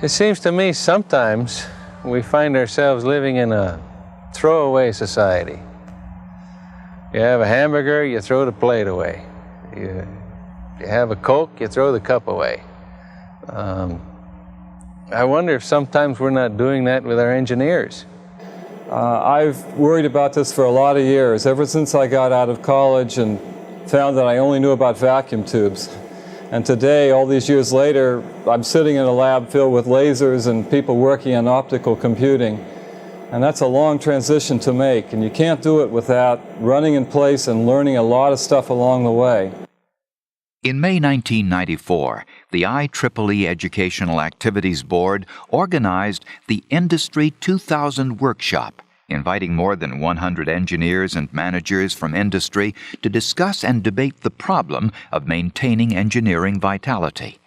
It seems to me sometimes we find ourselves living in a throwaway society. You have a hamburger, you throw the plate away. You have a Coke, you throw the cup away. I wonder if sometimes we're not doing that with our engineers. I've worried about this for a lot of years, ever since I got out of college and found that I only knew about vacuum tubes. And today, all these years later, I'm sitting in a lab filled with lasers and people working on optical computing. And that's a long transition to make, and you can't do it without running in place and learning a lot of stuff along the way. In May 1994, the IEEE Educational Activities Board organized the Industry 2000 Workshop, inviting more than 100 engineers and managers from industry to discuss and debate the problem of maintaining engineering vitality.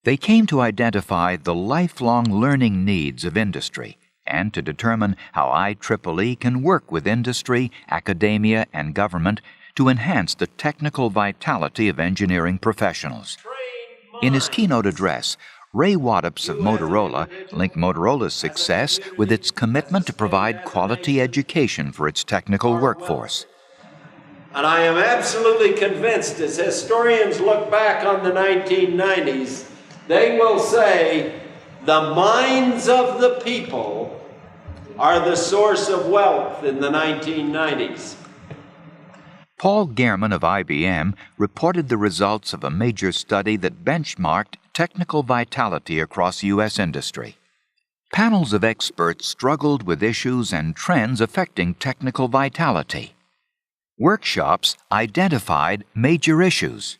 They came to identify the lifelong learning needs of industry and to determine how IEEE can work with industry, academia, and government to enhance the technical vitality of engineering professionals. In his keynote address, Ray Waddups of Motorola linked Motorola's success with its commitment to provide quality education for its technical workforce. And I am absolutely convinced, as historians look back on the 1990s, they will say the minds of the people are the source of wealth in the 1990s. Paul Gehrmann of IBM reported the results of a major study that benchmarked technical vitality across U.S. industry. Panels of experts struggled with issues and trends affecting technical vitality. Workshops identified major issues.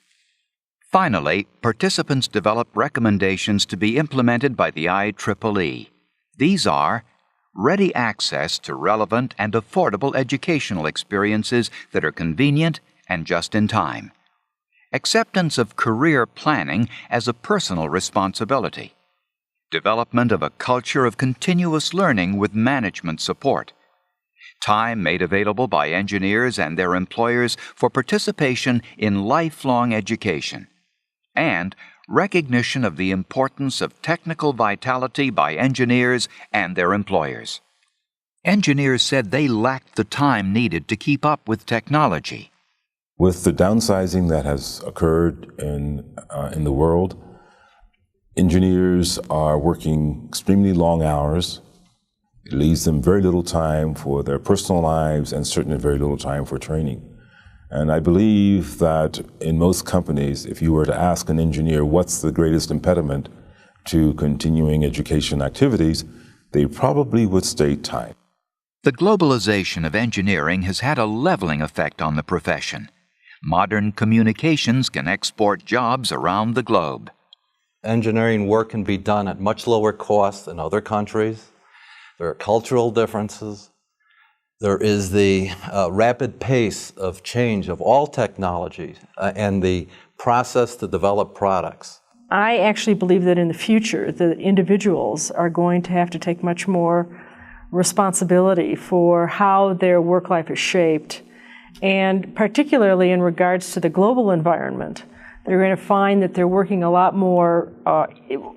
Finally, participants developed recommendations to be implemented by the IEEE. These are ready access to relevant and affordable educational experiences that are convenient and just in time. Acceptance of career planning as a personal responsibility. Development of a culture of continuous learning with management support. Time made available by engineers and their employers for participation in lifelong education. And recognition of the importance of technical vitality by engineers and their employers. Engineers said they lacked the time needed to keep up with technology. With the downsizing that has occurred in the world, engineers are working extremely long hours. It leaves them very little time for their personal lives and certainly very little time for training. And I believe that in most companies, if you were to ask an engineer what's the greatest impediment to continuing education activities, they probably would state time. The globalization of engineering has had a leveling effect on the profession. Modern communications can export jobs around the globe. Engineering work can be done at much lower cost than other countries. There are cultural differences. There is the rapid pace of change of all technologies and the process to develop products. I actually believe that in the future, the individuals are going to have to take much more responsibility for how their work life is shaped, and particularly in regards to the global environment. They're going to find that they're working a lot more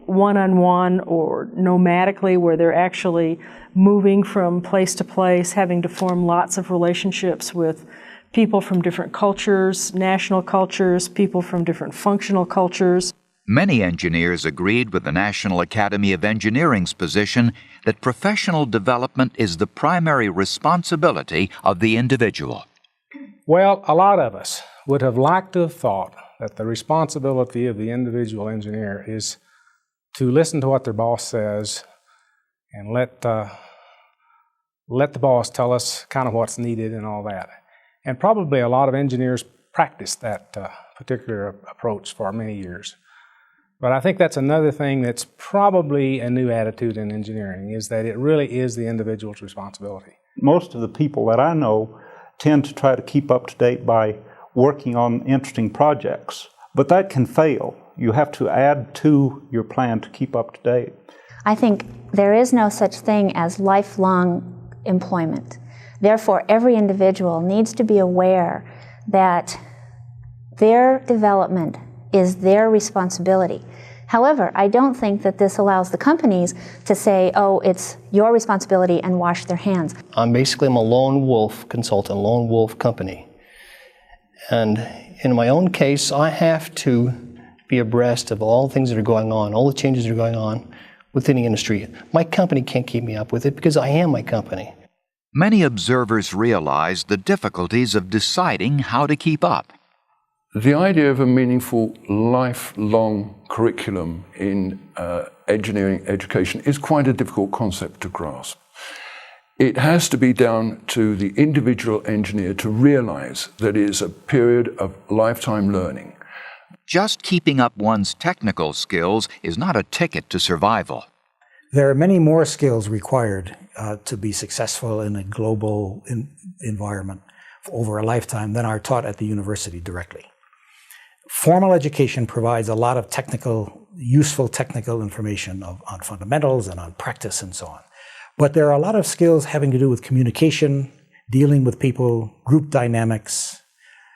one-on-one or nomadically, where they're actually moving from place to place, having to form lots of relationships with people from different cultures, national cultures, people from different functional cultures. Many engineers agreed with the National Academy of Engineering's position that professional development is the primary responsibility of the individual. Well, a lot of us would have liked to have thought that the responsibility of the individual engineer is to listen to what their boss says and let the boss tell us kind of what's needed and all that. And probably a lot of engineers practiced that particular approach for many years. But I think that's another thing that's probably a new attitude in engineering, is that it really is the individual's responsibility. Most of the people that I know tend to try to keep up to date by working on interesting projects, but that can fail. You have to add to your plan to keep up to date. I think there is no such thing as lifelong employment. Therefore, every individual needs to be aware that their development is their responsibility. However, I don't think that this allows the companies to say, oh, it's your responsibility and wash their hands. I'm a lone wolf consultant, lone wolf company. And in my own case, I have to be abreast of all the things that are going on, all the changes that are going on within the industry. My company can't keep me up with it because I am my company. Many observers realize the difficulties of deciding how to keep up. The idea of a meaningful lifelong curriculum in engineering education is quite a difficult concept to grasp. It has to be down to the individual engineer to realize that it is a period of lifetime learning. Just keeping up one's technical skills is not a ticket to survival. There are many more skills required to be successful in a global environment over a lifetime than are taught at the university directly. Formal education provides a lot of useful technical information on fundamentals and on practice and so on. But there are a lot of skills having to do with communication, dealing with people, group dynamics,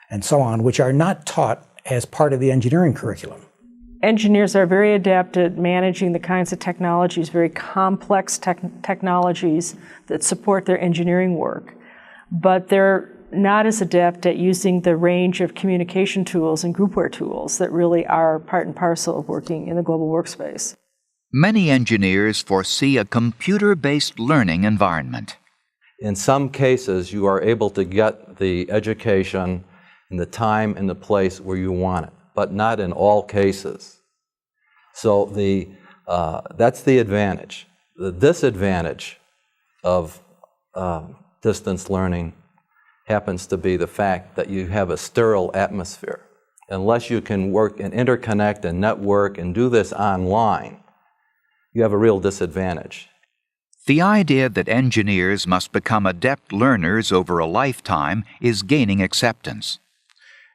and so on, which are not taught as part of the engineering curriculum. Engineers are very adept at managing the kinds of technologies, very complex technologies that support their engineering work. But they're not as adept at using the range of communication tools and groupware tools that really are part and parcel of working in the global workspace. Many engineers foresee a computer-based learning environment. In some cases, you are able to get the education in the time and the place where you want it, but not in all cases. So that's the advantage. The disadvantage of distance learning happens to be the fact that you have a sterile atmosphere. Unless you can work and interconnect and network and do this online, you have a real disadvantage. The idea that engineers must become adept learners over a lifetime is gaining acceptance.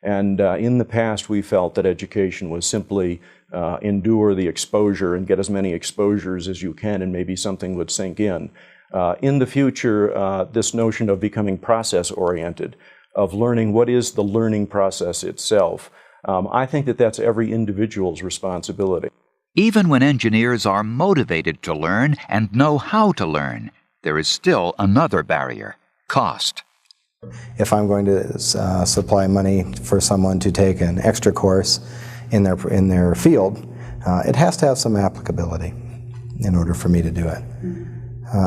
And in the past, we felt that education was simply endure the exposure and get as many exposures as you can, and maybe something would sink in. In the future, this notion of becoming process-oriented, of learning what is the learning process itself, I think that that's every individual's responsibility. Even when engineers are motivated to learn and know how to learn, there is still another barrier: cost. If I'm going to supply money for someone to take an extra course in their field, it has to have some applicability in order for me to do it.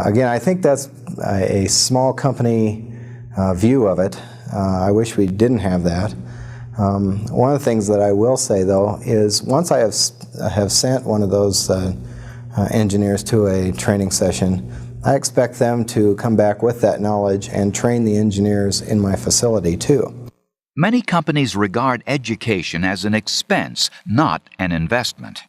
Again, I think that's a small company view of it. I wish we didn't have that. One of the things that I will say, though, is once I have sent one of those engineers to a training session, I expect them to come back with that knowledge and train the engineers in my facility, too. Many companies regard education as an expense, not an investment.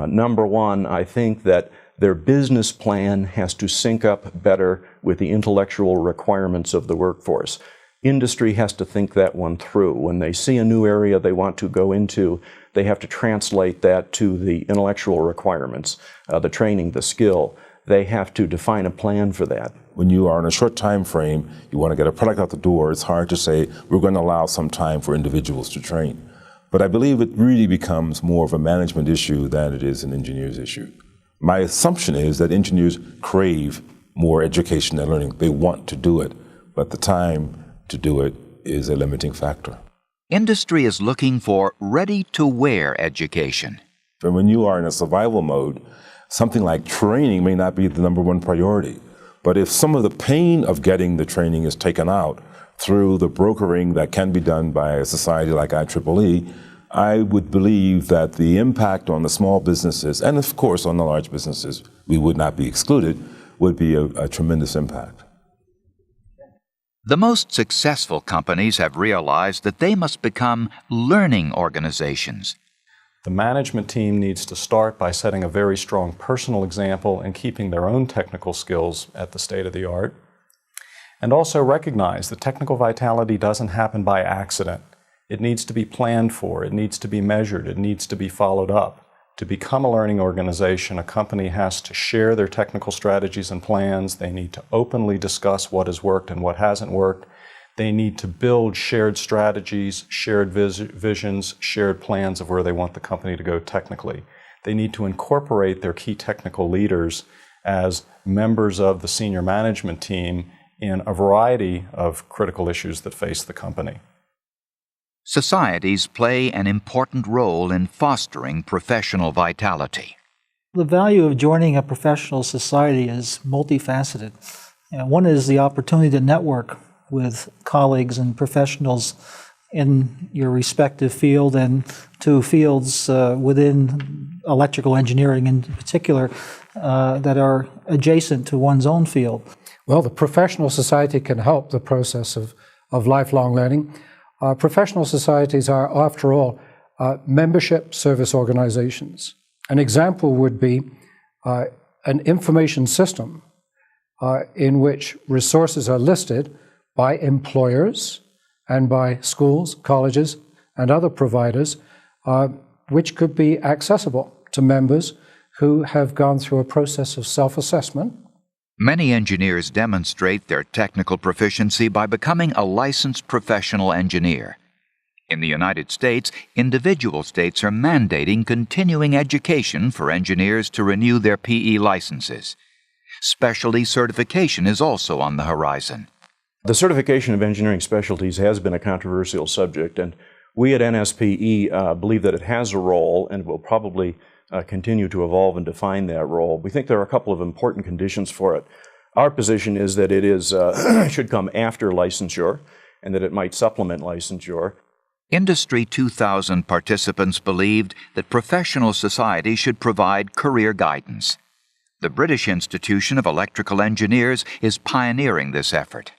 Number one, I think that their business plan has to sync up better with the intellectual requirements of the workforce. Industry has to think that one through. When they see a new area they want to go into, they have to translate that to the intellectual requirements, the training, the skill. They have to define a plan for that. When you are in a short time frame, you want to get a product out the door, it's hard to say we're going to allow some time for individuals to train. But I believe it really becomes more of a management issue than it is an engineer's issue. My assumption is that engineers crave more education and learning. They want to do it, but the time to do it is a limiting factor. Industry is looking for ready-to-wear education. And when you are in a survival mode, something like training may not be the number one priority. But if some of the pain of getting the training is taken out through the brokering that can be done by a society like IEEE, I would believe that the impact on the small businesses, and of course on the large businesses, we would not be excluded, would be a tremendous impact. The most successful companies have realized that they must become learning organizations. The management team needs to start by setting a very strong personal example and keeping their own technical skills at the state of the art. And also recognize that technical vitality doesn't happen by accident. It needs to be planned for, it needs to be measured, it needs to be followed up. To become a learning organization, a company has to share their technical strategies and plans. They need to openly discuss what has worked and what hasn't worked. They need to build shared strategies, shared visions, shared plans of where they want the company to go technically. They need to incorporate their key technical leaders as members of the senior management team in a variety of critical issues that face the company. Societies play an important role in fostering professional vitality. The value of joining a professional society is multifaceted. One is the opportunity to network with colleagues and professionals in your respective field and to fields within electrical engineering in particular that are adjacent to one's own field. Well, the professional society can help the process of lifelong learning. Professional societies are, after all, membership service organizations. An example would be an information system in which resources are listed by employers and by schools, colleges, and other providers, which could be accessible to members who have gone through a process of self-assessment. Many engineers demonstrate their technical proficiency by becoming a licensed professional engineer. In the United States, individual states are mandating continuing education for engineers to renew their PE licenses. Specialty certification is also on the horizon. The certification of engineering specialties has been a controversial subject, and we at NSPE believe that it has a role and will probably continue to evolve and define that role. We think there are a couple of important conditions for it. Our position is that it is should come after licensure and that it might supplement licensure. Industry 2000 participants believed that professional society should provide career guidance. The British Institution of Electrical Engineers is pioneering this effort.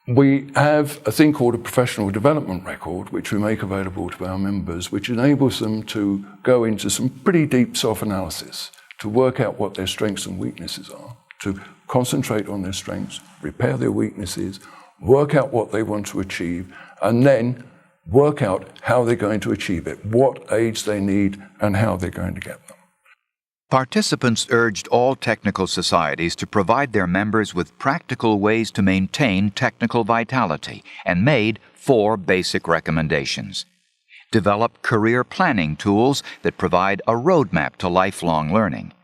We have a thing called a professional development record, which we make available to our members, which enables them to go into some pretty deep self-analysis, to work out what their strengths and weaknesses are, to concentrate on their strengths, repair their weaknesses, work out what they want to achieve, and then work out how they're going to achieve it, what aids they need, and how they're going to get them. Participants urged all technical societies to provide their members with practical ways to maintain technical vitality and made 4 basic recommendations. Develop career planning tools that provide a roadmap to lifelong learning.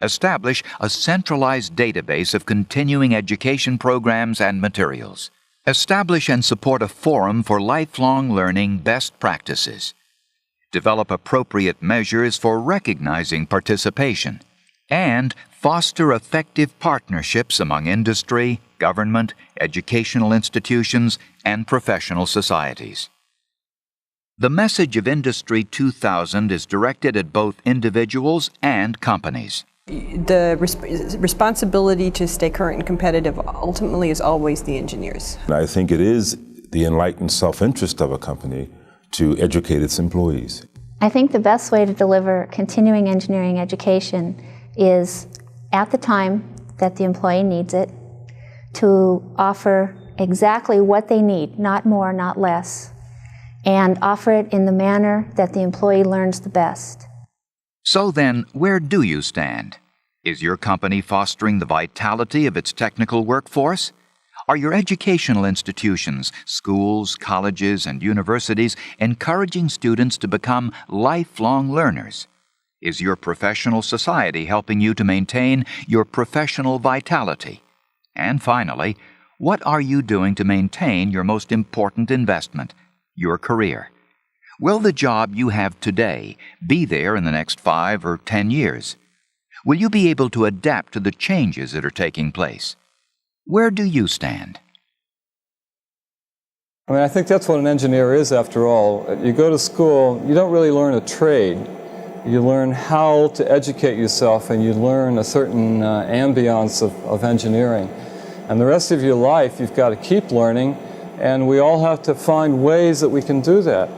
Establish a centralized database of continuing education programs and materials. Establish and support a forum for lifelong learning best practices. Develop appropriate measures for recognizing participation, and foster effective partnerships among industry, government, educational institutions, and professional societies. The message of Industry 2000 is directed at both individuals and companies. The responsibility to stay current and competitive ultimately is always the engineers. I think it is the enlightened self-interest of a company to educate its employees. I think the best way to deliver continuing engineering education is at the time that the employee needs it, to offer exactly what they need, not more, not less, and offer it in the manner that the employee learns the best. So then, where do you stand? Is your company fostering the vitality of its technical workforce? Are your educational institutions, schools, colleges, and universities encouraging students to become lifelong learners? Is your professional society helping you to maintain your professional vitality? And finally, what are you doing to maintain your most important investment, your career? Will the job you have today be there in the next 5 or 10 years? Will you be able to adapt to the changes that are taking place? Where do you stand? I think that's what an engineer is, after all. You go to school, you don't really learn a trade. You learn how to educate yourself, and you learn a certain ambiance of engineering. And the rest of your life, you've got to keep learning, and we all have to find ways that we can do that.